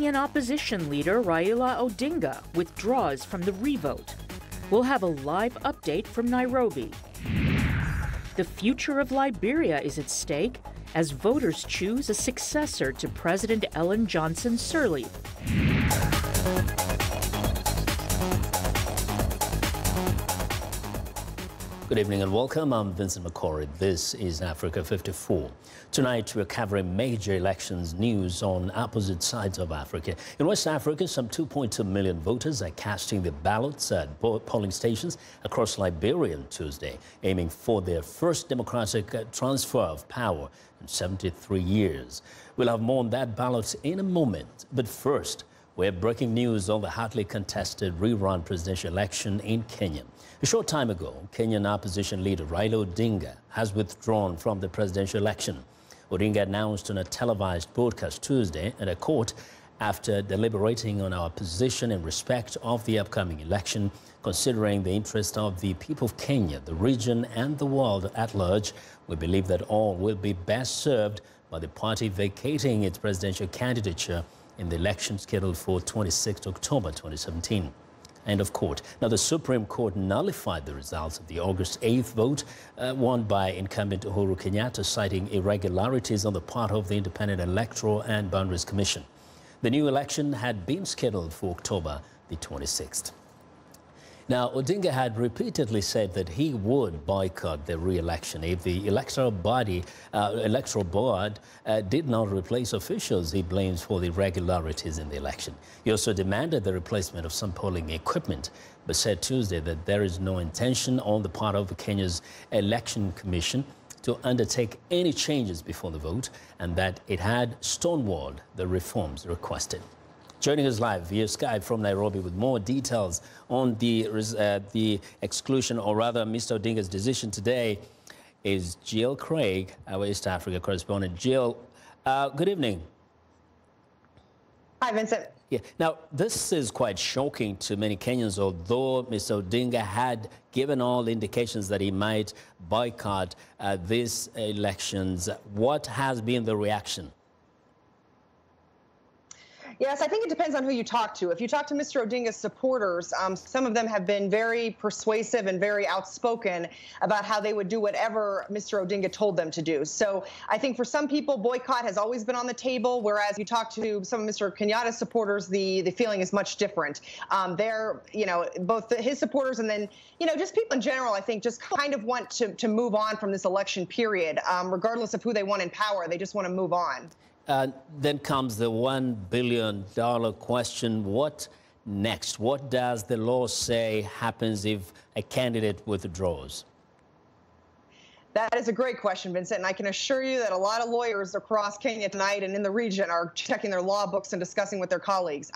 Kenyan opposition leader Raila Odinga withdraws from the revote. We'll have a live update from Nairobi. The future of Liberia is at stake as voters choose a successor to President Ellen Johnson Sirleaf. Good evening and welcome. I'm Vincent McCory. This is Africa 54. Tonight we're covering major elections news on opposite sides of Africa. In West Africa, some 2.2 million voters are casting their ballots at polling stations across Liberia on Tuesday, aiming for their first democratic transfer of power in 73 years. We'll have more on that ballot in a moment. But first, we're breaking news on the hotly contested rerun presidential election in Kenya. A short time ago, Kenyan opposition leader Raila Odinga has withdrawn from the presidential election. Odinga announced on a televised broadcast Tuesday at a court after deliberating on our position in respect of the upcoming election, considering the interest of the people of Kenya, the region and the world at large. We believe that all will be best served by the party vacating its presidential candidature in the election scheduled for 26 October 2017. End of court. Now, the Supreme Court nullified the results of the August 8th vote won by incumbent Uhuru Kenyatta, citing irregularities on the part of the Independent Electoral and Boundaries Commission. The new election had been scheduled for October the 26th. Now, Odinga had repeatedly said that he would boycott the re-election if the electoral board did not replace officials he blames for the irregularities in the election. He also demanded the replacement of some polling equipment, but said Tuesday that there is no intention on the part of Kenya's Election Commission to undertake any changes before the vote, and that it had stonewalled the reforms requested. Joining us live via Skype from Nairobi with more details on the exclusion, or rather Mr. Odinga's decision today, is Jill Craig, our East Africa correspondent. Jill, good evening. Hi, Vincent. Yeah. Now, this is quite shocking to many Kenyans, although Mr. Odinga had given all indications that he might boycott these elections. What has been the reaction? Yes, I think it depends on who you talk to. If you talk to Mr. Odinga's supporters, some of them have been very persuasive and very outspoken about how they would do whatever Mr. Odinga told them to do. So I think for some people, boycott has always been on the table, whereas you talk to some of Mr. Kenyatta's supporters, the feeling is much different. They're, both his supporters and then, just people in general, I think, just kind of want to move on from this election period, regardless of who they want in power. They just want to move on. Then comes the $1 billion question. What next? What does the law say happens if a candidate withdraws? That is a great question, Vincent, and I can assure you that a lot of lawyers across Kenya tonight and in the region are checking their law books and discussing with their colleagues.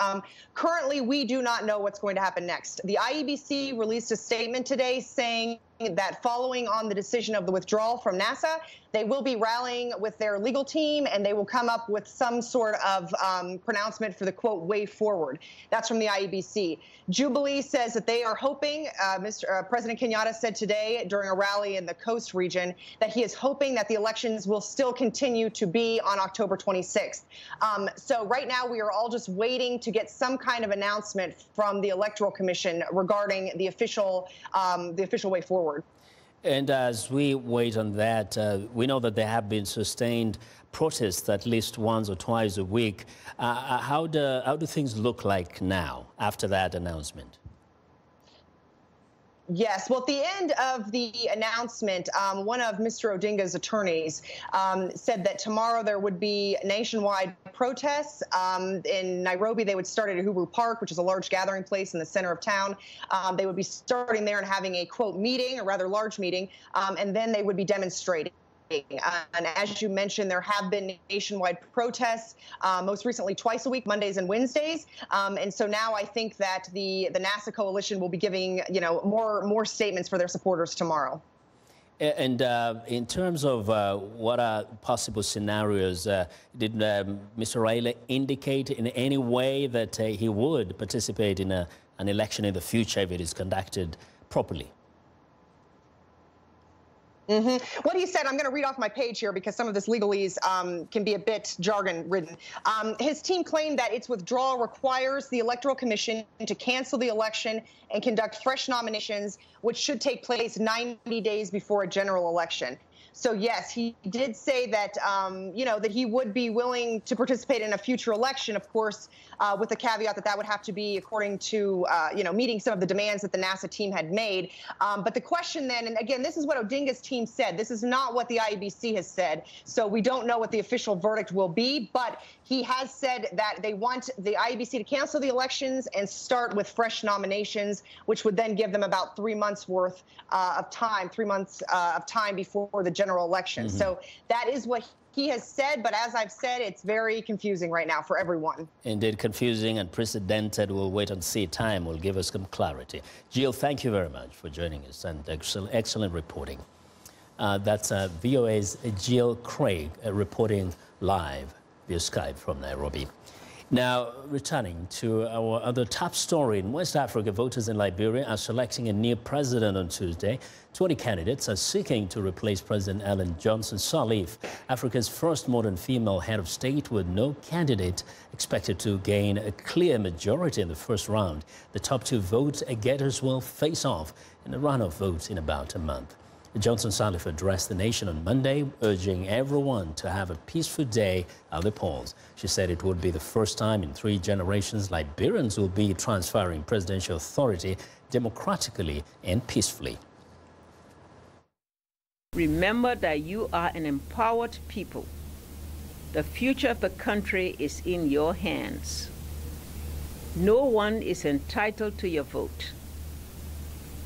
Currently, we do not know what's going to happen next. The IEBC released a statement today saying that following on the decision of the withdrawal from NASA, they will be rallying with their legal team and they will come up with some sort of pronouncement for the, quote, way forward. That's from the IEBC. Jubilee says that they are hoping, President Kenyatta said today during a rally in the Coast region, that he is hoping that the elections will still continue to be on October 26th. So right now we are all just waiting to get some kind of announcement from the Electoral Commission regarding the official way forward. And as we wait on that, we know that there have been sustained protests at least once or twice a week. How do things look like now after that announcement? Yes. Well, at the end of the announcement, one of Mr. Odinga's attorneys said that tomorrow there would be nationwide protests. In Nairobi, they would start at Uhuru Park, which is a large gathering place in the center of town. They would be starting there and having a, quote, meeting, a rather large meeting, and then they would be demonstrating. And as you mentioned, there have been nationwide protests, most recently twice a week, Mondays and Wednesdays. And so now I think that the NASA coalition will be giving, more statements for their supporters tomorrow. And in terms of what are possible scenarios, did Mr. Raila indicate in any way that he would participate in an election in the future if it is conducted properly? What he said, I'm going to read off my page here because some of this legalese can be a bit jargon-ridden. His team claimed that its withdrawal requires the Electoral Commission to cancel the election and conduct fresh nominations, which should take place 90 days before a general election. So, yes, he did say that, that he would be willing to participate in a future election, of course, with the caveat that that would have to be according to, meeting some of the demands that the NASA team had made. But the question then, and again, this is what Odinga's team said. This is not what the IEBC has said. So we don't know what the official verdict will be. But he has said that they want the IEBC to cancel the elections and start with fresh nominations, which would then give them about 3 months worth of time, 3 months of time before the general election. So that is what he has said, but as I've said, it's very confusing right now for everyone. Indeed, confusing, unprecedented. We'll wait and see. Time will give us some clarity. Jill, thank you very much for joining us, and excellent reporting. That's VOA's Jill Craig reporting live via Skype from Nairobi. Now, returning to our other top story, in West Africa, voters in Liberia are selecting a new president on Tuesday. 20 candidates are seeking to replace President Ellen Johnson Sirleaf, Africa's first modern female head of state, with no candidate expected to gain a clear majority in the first round. The top two vote-getters will face off in a runoff vote in about a month. Johnson Sirleaf addressed the nation on Monday, urging everyone to have a peaceful day at the polls. She said it would be the first time in 3 generations Liberians will be transferring presidential authority democratically and peacefully. Remember that you are an empowered people. The future of the country is in your hands. No one is entitled to your vote,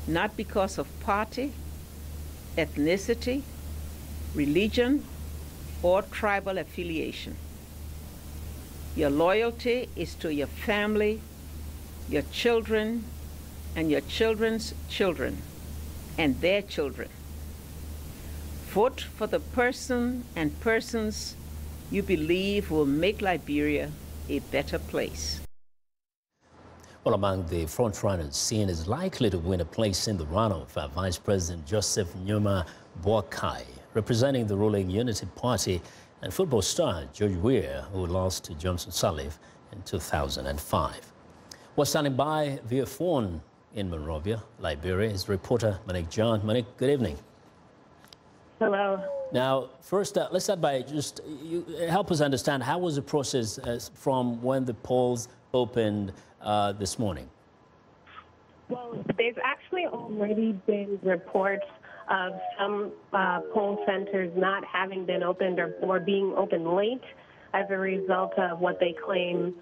not because of party, ethnicity, religion, or tribal affiliation. Your loyalty is to your family, your children, and your children's children, and their children. Vote for the person and persons you believe will make Liberia a better place. Well, among the frontrunners seen as likely to win a place in the runoff, Vice President Joseph Nyuma Boakai, representing the ruling Unity Party, and football star George Weah, who lost to Johnson Sirleaf in 2005. We're standing by via phone in Monrovia, Liberia, is reporter Monique John. Monique, good evening. Hello. Now, first, let's start by just help us understand how was the process from when the polls opened this morning? Well, there's actually already been reports of some poll centers not having been opened or being opened late as a result of what they claim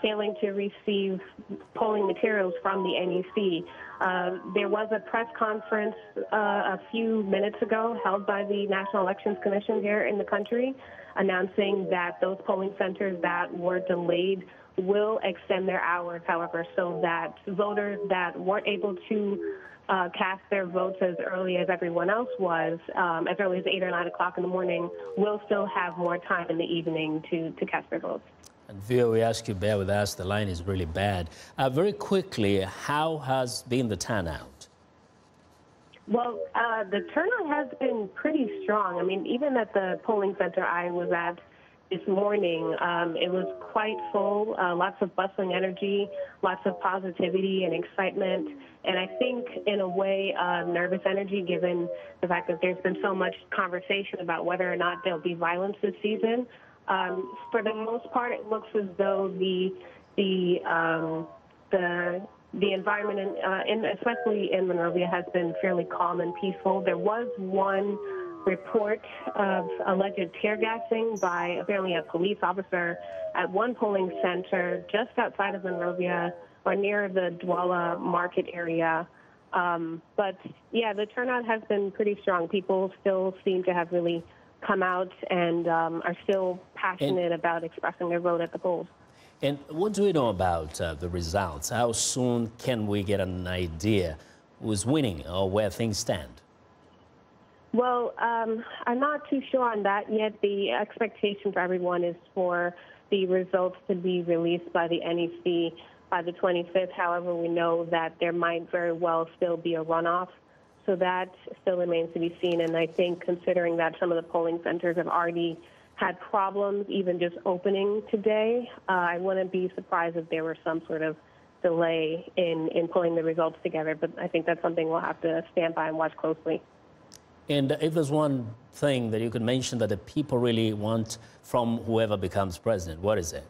failing to receive polling materials from the NEC. There was a press conference a few minutes ago held by the National Elections Commission here in the country, announcing that those polling centers that were delayed will extend their hours, however, so that voters that weren't able to cast their votes as early as everyone else was, as early as 8 or 9 o'clock in the morning, will still have more time in the evening to cast their votes. And Vio, we ask you, bear with us, the line is really bad. Very quickly, how has been the turnout? Well, the turnout has been pretty strong. I mean, even at the polling center I was at this morning, it was quite full, lots of bustling energy, lots of positivity and excitement, and I think in a way nervous energy, given the fact that there's been so much conversation about whether or not there'll be violence this season. For the most part, it looks as though the environment, especially in Monrovia, has been fairly calm and peaceful. There was one report of alleged tear gassing by apparently a police officer at one polling center just outside of Monrovia or near the Douala market area. But yeah, the turnout has been pretty strong. People still seem to have really come out and are still passionate about expressing their vote at the polls. And what do we know about the results? How soon can we get an idea who's winning or where things stand? Well, I'm not too sure on that yet. The expectation for everyone is for the results to be released by the NEC by the 25th. However, we know that there might very well still be a runoff. So that still remains to be seen. And I think considering that some of the polling centers have already had problems even just opening today, I wouldn't be surprised if there were some sort of delay in pulling the results together. But I think that's something we'll have to stand by and watch closely. And if there's one thing that you could mention that the people really want from whoever becomes president, what is it?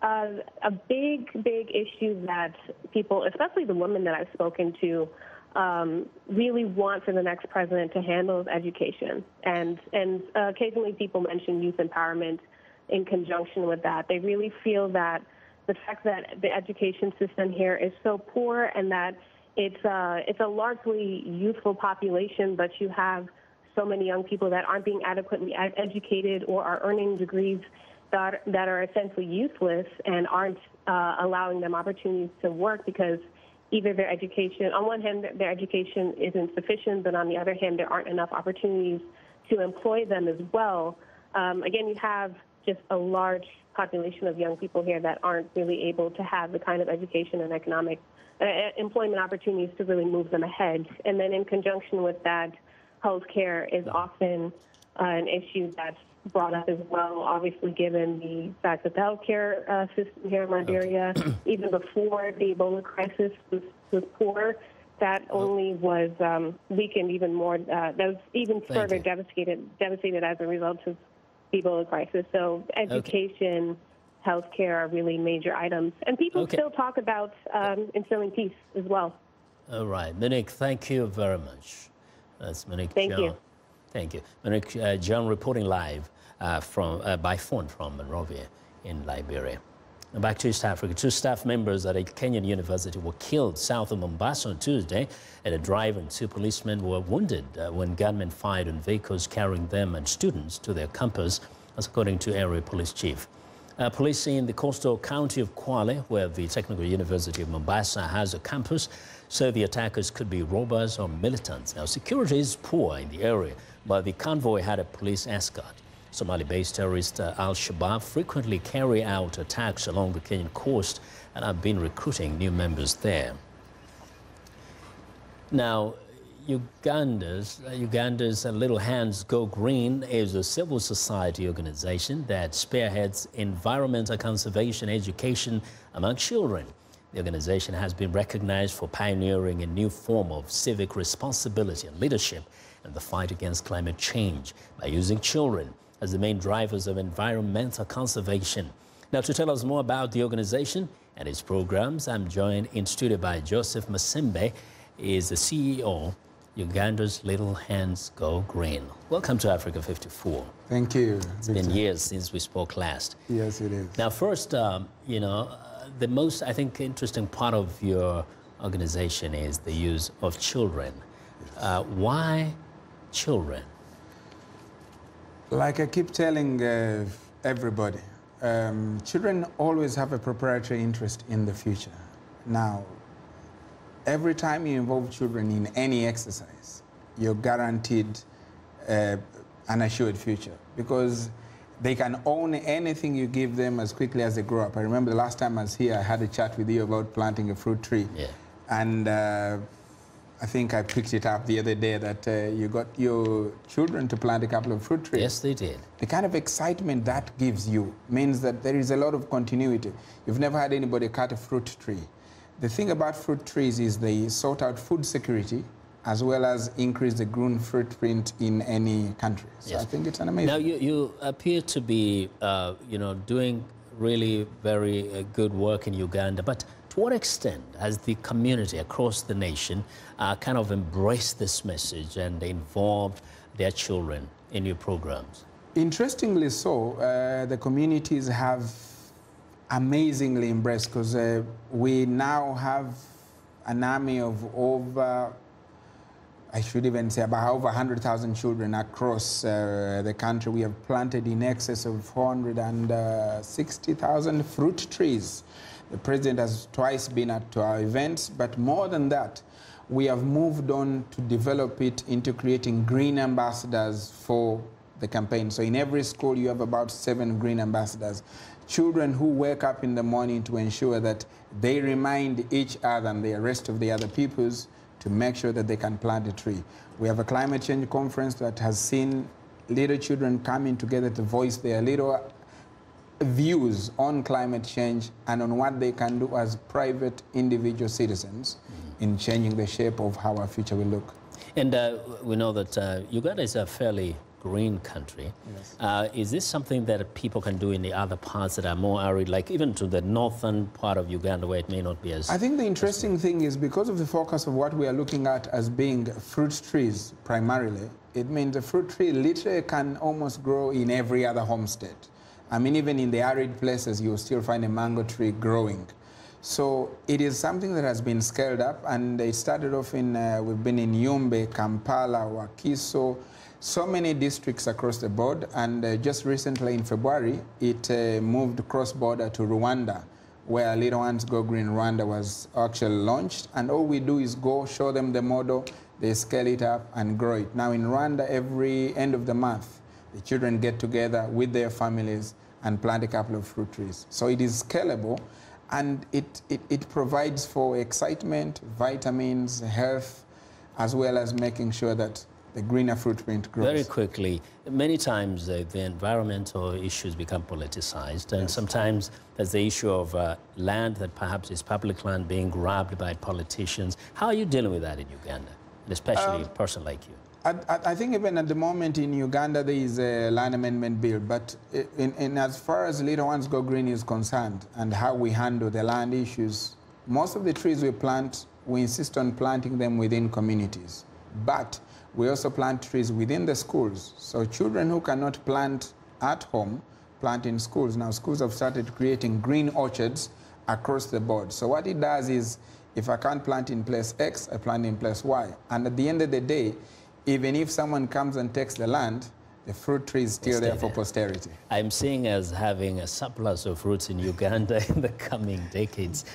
A big issue that people, especially the women that I've spoken to, really want for the next president to handle is education. And occasionally people mention youth empowerment in conjunction with that. They really feel that the fact that the education system here is so poor and that it's a largely youthful population, but you have so many young people that aren't being adequately educated or are earning degrees that are essentially useless and aren't allowing them opportunities to work because either their education, on one hand, their education isn't sufficient, but on the other hand, there aren't enough opportunities to employ them as well. Again, you have just a large population of young people here that aren't really able to have the kind of education and economic employment opportunities to really move them ahead. And then in conjunction with that, health care is often an issue that's brought up as well, obviously given the fact that the healthcare system here in Liberia, even before the Ebola crisis, was poor. That only was weakened even more. That was even further devastated as a result of the Ebola crisis. So education, healthcare are really major items. And people still talk about instilling peace as well. All right. Monique, thank you very much. That's Monique Thank you. Thank you. Monique John reporting live by phone from Monrovia in Liberia. And back to East Africa. 2 staff members at a Kenyan university were killed south of Mombasa on Tuesday, and a driver and 2 policemen were wounded when gunmen fired on vehicles carrying them and students to their campus, as according to area police chief. Police in the coastal county of Kwale, where the Technical University of Mombasa has a campus, so the attackers could be robbers or militants. Now, security is poor in the area, but the convoy had a police escort. Somali-based terrorist Al-Shabaab frequently carry out attacks along the Kenyan coast and have been recruiting new members there. Now, Uganda's Little Hands Go Green is a civil society organization that spearheads environmental conservation education among children. The organization has been recognized for pioneering a new form of civic responsibility and leadership in the fight against climate change by using children as the main drivers of environmental conservation. Now, to tell us more about the organization and its programs, I'm joined in studio by Joseph Masembe. He is the CEO, Uganda's Little Hands Go Green. Welcome to Africa 54. Thank you. It's been years since we spoke last. Yes, it is. Now, first, the most, I think, interesting part of your organization is the use of children. Why children? Like I keep telling everybody, children always have a proprietary interest in the future. Now, every time you involve children in any exercise, you're guaranteed an assured future because they can own anything you give them as quickly as they grow up. I remember the last time I was here, I had a chat with you about planting a fruit tree. Yeah. And I think I picked it up the other day that you got your children to plant a couple of fruit trees. Yes, they did. The kind of excitement that gives you means that there is a lot of continuity. You've never had anybody cut a fruit tree. The thing about fruit trees is they sort out food security as well as increase the green footprint in any country. So yes. I think it's an amazing... Now, you appear to be, doing really very good work in Uganda, but to what extent has the community across the nation kind of embraced this message and involved their children in your programs? Interestingly so, the communities have amazingly embraced because we now have an army of over, I should even say about over 100,000 children across the country. We have planted in excess of 460,000 fruit trees. The president has twice been at our events, but more than that, we have moved on to develop it into creating green ambassadors for the campaign. So in every school, you have about 7 green ambassadors. Children who wake up in the morning to ensure that they remind each other and the rest of the other pupils to make sure that they can plant a tree. We have a climate change conference that has seen little children coming together to voice their little views on climate change and on what they can do as private individual citizens in changing the shape of how our future will look. And we know that Uganda is a fairly green country. Yes. Is this something that people can do in the other parts that are more arid, like even to the northern part of Uganda where it may not be as... I think the interesting thing is because of the focus of what we are looking at as being fruit trees primarily, it means a fruit tree literally can almost grow in every other homestead. I mean, even in the arid places, you'll still find a mango tree growing. So it is something that has been scaled up, and it started off in, we've been in Yumbe, Kampala, Wakiso, so many districts across the board, and just recently in February, it moved cross-border to Rwanda, where Little Ones Go Green Rwanda was actually launched, and all we do is go show them the model, they scale it up and grow it. Now in Rwanda, every end of the month, the children get together with their families and plant a couple of fruit trees. So it is scalable, and it provides for excitement, vitamins, health, as well as making sure that the greener footprint grows. Very quickly, many times the environmental issues become politicized, and sometimes there's the issue of land that perhaps is public land being grabbed by politicians. How are you dealing with that in Uganda, and especially a person like you? I think even at the moment in Uganda there is a land amendment bill, but in as far as Little Ones Go Green is concerned and how we handle the land issues, most of the trees we plant, we insist on planting them within communities. But we also plant trees within the schools. So children who cannot plant at home, plant in schools. Now schools have started creating green orchards across the board. So what it does is, if I can't plant in place X, I plant in place Y. And at the end of the day, even if someone comes and takes the land, the fruit tree is still there for posterity. I'm seeing us having a surplus of fruits in Uganda in the coming decades,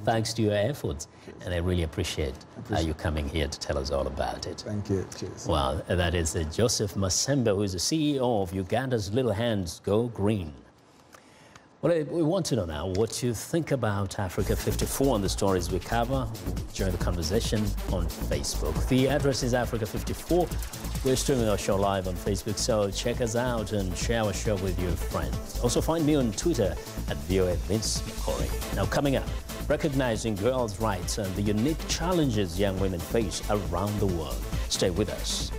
thanks to your efforts. And I really appreciate you coming here to tell us all about it. Thank you. Cheers. Well, that is Joseph Masembe, who is the CEO of Uganda's Little Hands Go Green. Well, we want to know now what you think about Africa 54 and the stories we cover. Join the conversation on Facebook. The address is Africa 54. We're streaming our show live on Facebook, so check us out and share our show with your friends. Also find me on Twitter at VOA Vince McCory. Now coming up, recognizing girls' rights and the unique challenges young women face around the world. Stay with us.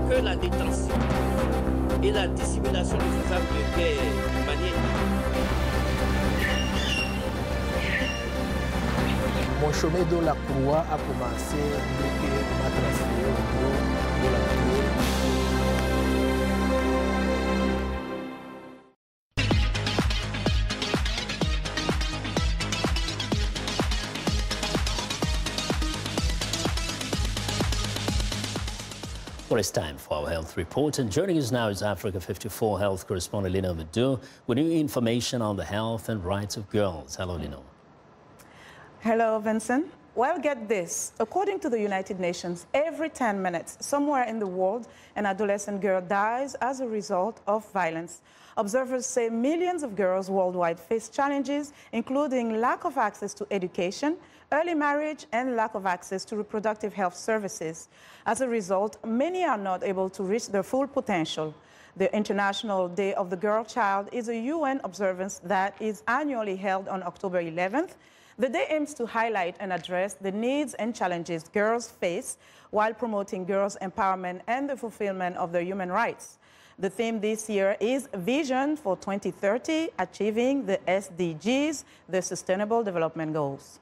Que la détention et la dissimulation des armes de guerre de manière... Mon chemin de la croix a commencé depuis ma transféré au niveau de la croix. Well, it's time for our health report, and joining us now is Africa 54 health correspondent Lino Madu with new information on the health and rights of girls. Hello, Lino. Hello, Vincent. Well, get this. According to the United Nations, every 10 minutes, somewhere in the world, an adolescent girl dies as a result of violence. Observers say millions of girls worldwide face challenges, including lack of access to education, early marriage, and lack of access to reproductive health services. As a result, many are not able to reach their full potential. The International Day of the Girl Child is a UN observance that is annually held on October 11th. The day aims to highlight and address the needs and challenges girls face while promoting girls' empowerment and the fulfillment of their human rights. The theme this year is Vision for 2030, Achieving the SDGs, the Sustainable Development Goals.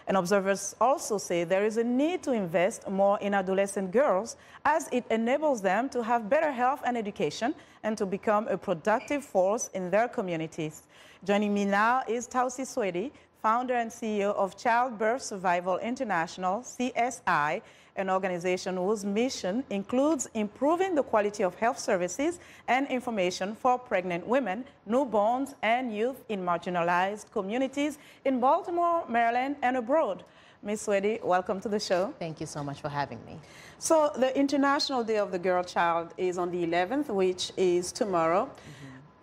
And observers also say there is a need to invest more in adolescent girls as it enables them to have better health and education and to become a productive force in their communities. Joining me now is Tausi Swedi, founder and CEO of Childbirth Survival International, CSI, an organization whose mission includes improving the quality of health services and information for pregnant women, newborns, and youth in marginalized communities in Baltimore, Maryland, and abroad. Ms. Swedi, welcome to the show. Thank you so much for having me. So the International Day of the Girl Child is on the 11th, which is tomorrow.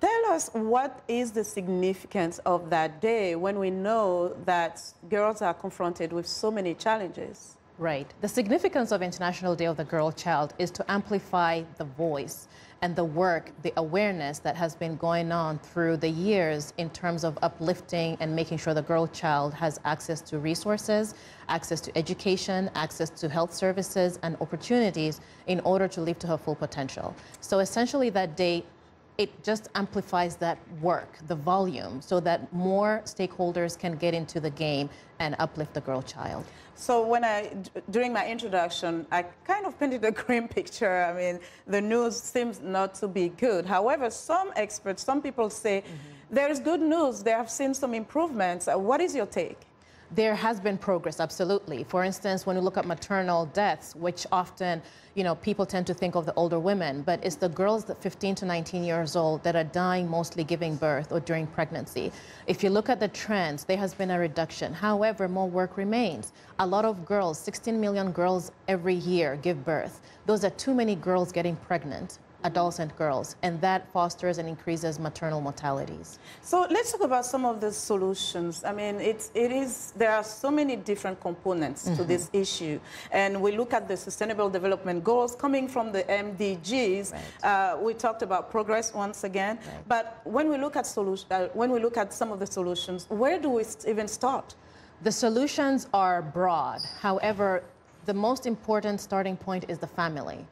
Tell us, what is the significance of that day when we know that girls are confronted with so many challenges? Right. The significance of International Day of the Girl Child is to amplify the voice and the work, the awareness that has been going on through the years in terms of uplifting and making sure the girl child has access to resources, access to education, access to health services and opportunities in order to live to her full potential. So essentially that day, it just amplifies that work, the volume, so that more stakeholders can get into the game and uplift the girl child. So during my introduction, I kind of painted a grim picture. I mean, the news seems not to be good. However, some experts, some people say there is good news. They have seen some improvements. What is your take? There has been progress, absolutely. For instance, when you look at maternal deaths, which often, people tend to think of the older women, but it's the girls that 15 to 19 years old that are dying mostly giving birth or during pregnancy. If you look at the trends, there has been a reduction. However, more work remains. A lot of girls, 16 million girls every year give birth. Those are too many girls getting pregnant, adolescent girls, and that fosters and increases maternal mortalities. So let's talk about some of the solutions. I mean, there are so many different components to this issue, and we look at the Sustainable Development Goals coming from the MDGs. Right. We talked about progress once again, right. But when we look at some of the solutions, where do we even start? The solutions are broad. However, the most important starting point is the family.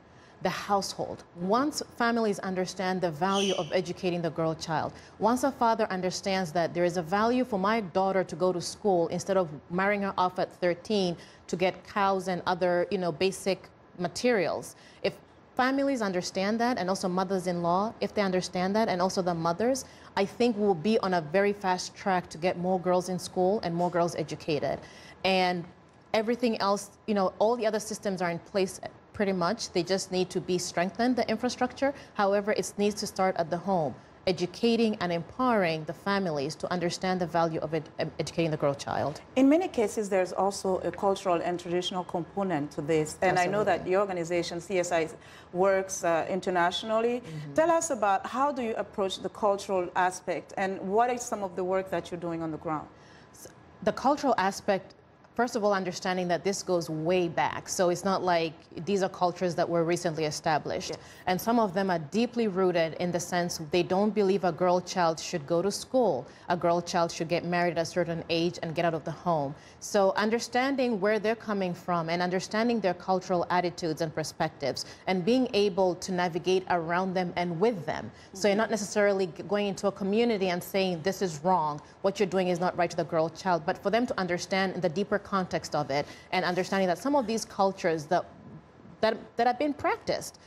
The household. Once families understand the value of educating the girl child, once a father understands that there is a value for my daughter to go to school instead of marrying her off at 13 to get cows and other, basic materials. If families understand that, and also mothers-in-law, if they understand that, and also the mothers, I think we'll be on a very fast track to get more girls in school and more girls educated. And everything else, all the other systems are in place pretty much. They just need to be strengthened, the infrastructure. However, it needs to start at the home, educating and empowering the families to understand the value of educating the girl child. In many cases, there's also a cultural and traditional component to this. And absolutely. I know that the organization, CSI, works internationally. Tell us about how do you approach the cultural aspect and what is some of the work that you're doing on the ground? The cultural aspect, first of all, understanding that this goes way back. So it's not like these are cultures that were recently established. Yes. And some of them are deeply rooted in the sense they don't believe a girl child should go to school. A girl child should get married at a certain age and get out of the home. So understanding where they're coming from and understanding their cultural attitudes and perspectives and being able to navigate around them and with them. So you're not necessarily going into a community and saying this is wrong, what you're doing is not right to the girl child, but for them to understand the deeper context of it and understanding that some of these cultures that have been practiced,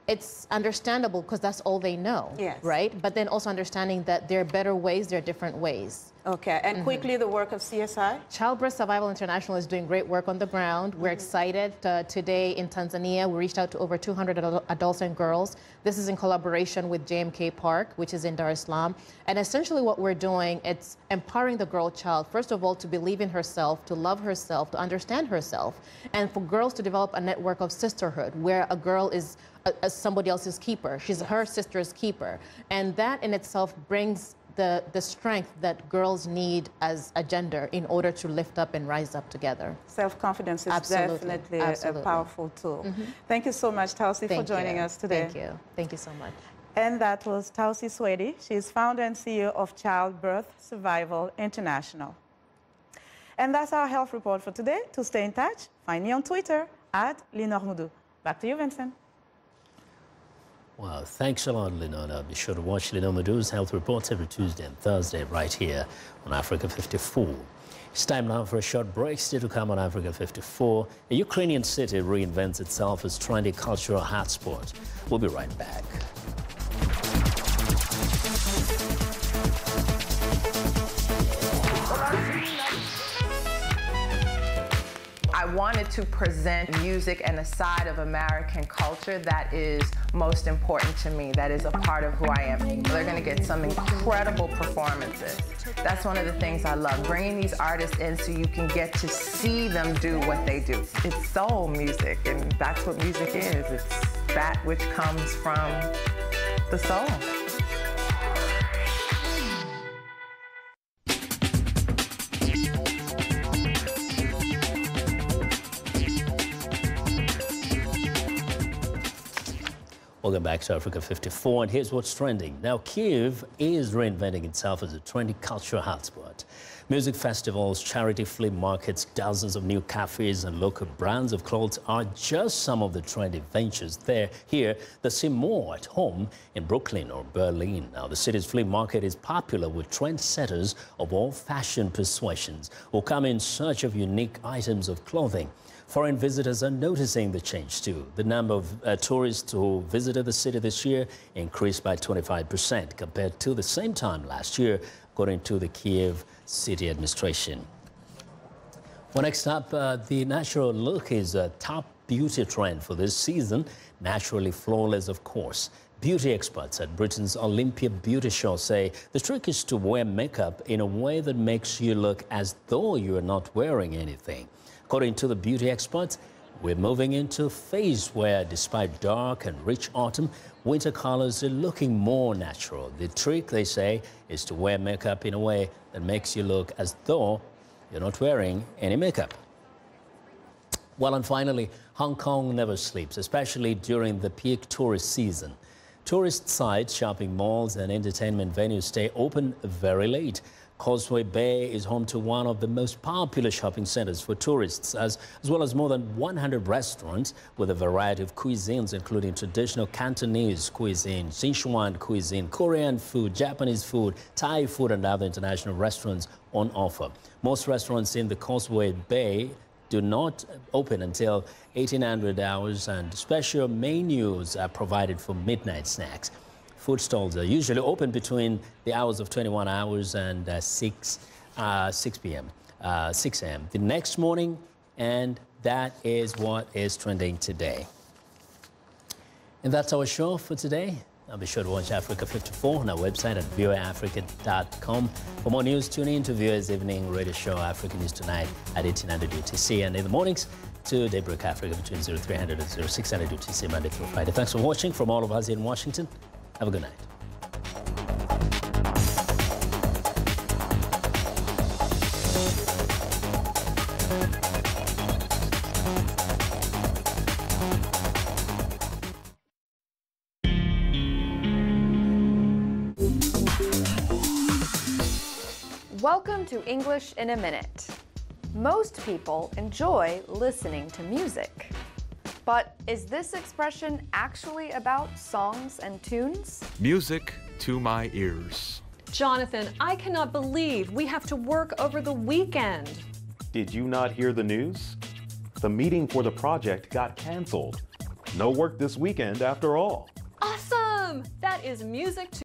it's understandable because that's all they know, yes. Right? But then also understanding that there are better ways, there are different ways. Okay, and quickly the work of CSI? Childbirth Survival International is doing great work on the ground. We're excited. Today in Tanzania, we reached out to over 200 adults and girls. This is in collaboration with JMK Park, which is in Dar es Salaam. And essentially what we're doing, it's empowering the girl child, first of all, to believe in herself, to love herself, to understand herself, and for girls to develop a network of sisterhood where a girl is somebody else's keeper. She's her sister's keeper. And that in itself brings the strength that girls need as a gender in order to lift up and rise up together. Self-confidence is definitely a powerful tool. Thank you so much, Tausi, for joining us today. Thank you. Thank you so much. And that was Tausi Swedi. She's founder and CEO of Childbirth Survival International. And that's our health report for today. To stay in touch, find me on Twitter @LenorMoudou. Back to you, Vincent. Wow, thanks a lot, Lenona. Be sure to watch Lenona Madu's health reports every Tuesday and Thursday right here on Africa 54. It's time now for a short break. Still to come on Africa 54. A Ukrainian city reinvents itself as trendy cultural hotspot. We'll be right back. I wanted to present music and a side of American culture that is most important to me, that is a part of who I am. They're going to get some incredible performances. That's one of the things I love, bringing these artists in so you can get to see them do what they do. It's soul music, and that's what music is. It's that which comes from the soul. Welcome back to Africa 54, and here's what's trending. Now, Kyiv is reinventing itself as a trendy cultural hotspot. Music festivals, charity flea markets, dozens of new cafes and local brands of clothes are just some of the trendy ventures here that seem more at home in Brooklyn or Berlin. Now, the city's flea market is popular with trendsetters of all fashion persuasions who come in search of unique items of clothing. Foreign visitors are noticing the change too. The number of tourists who visited the city this year increased by 25% compared to the same time last year, according to the Kyiv city administration. Well, next up, the natural look is a top beauty trend for this season. Naturally flawless, of course. Beauty experts at Britain's Olympia Beauty Show say the trick is to wear makeup in a way that makes you look as though you are not wearing anything. According to the beauty experts, we're moving into a phase where, despite dark and rich autumn, winter colors are looking more natural. The trick, they say, is to wear makeup in a way that makes you look as though you're not wearing any makeup. Well, and finally, Hong Kong never sleeps, especially during the peak tourist season. Tourist sites, shopping malls and entertainment venues stay open very late. Causeway Bay is home to one of the most popular shopping centers for tourists, as well as more than 100 restaurants with a variety of cuisines, including traditional Cantonese cuisine, Sichuan cuisine, Korean food, Japanese food, Thai food, and other international restaurants on offer. Most restaurants in the Causeway Bay do not open until 1800 hours, and special menus are provided for midnight snacks. Food stalls are usually open between the hours of 21 hours and 6 p.m., 6 a.m. the next morning, and that is what is trending today. And that's our show for today. Now be sure to watch Africa 54 on our website at voaafrica.com. For more news, tune in to VOA's evening radio show, Africa News Tonight, at 1800 UTC, and in the mornings to Daybreak Africa between 0300 and 0600 UTC, Monday through Friday. Thanks for watching. From all of us in Washington, have a good night. Welcome to English in a Minute. Most people enjoy listening to music. But is this expression actually about songs and tunes? Music to my ears. Jonathan, I cannot believe we have to work over the weekend. Did you not hear the news? The meeting for the project got canceled. No work this weekend after all. Awesome! That is music to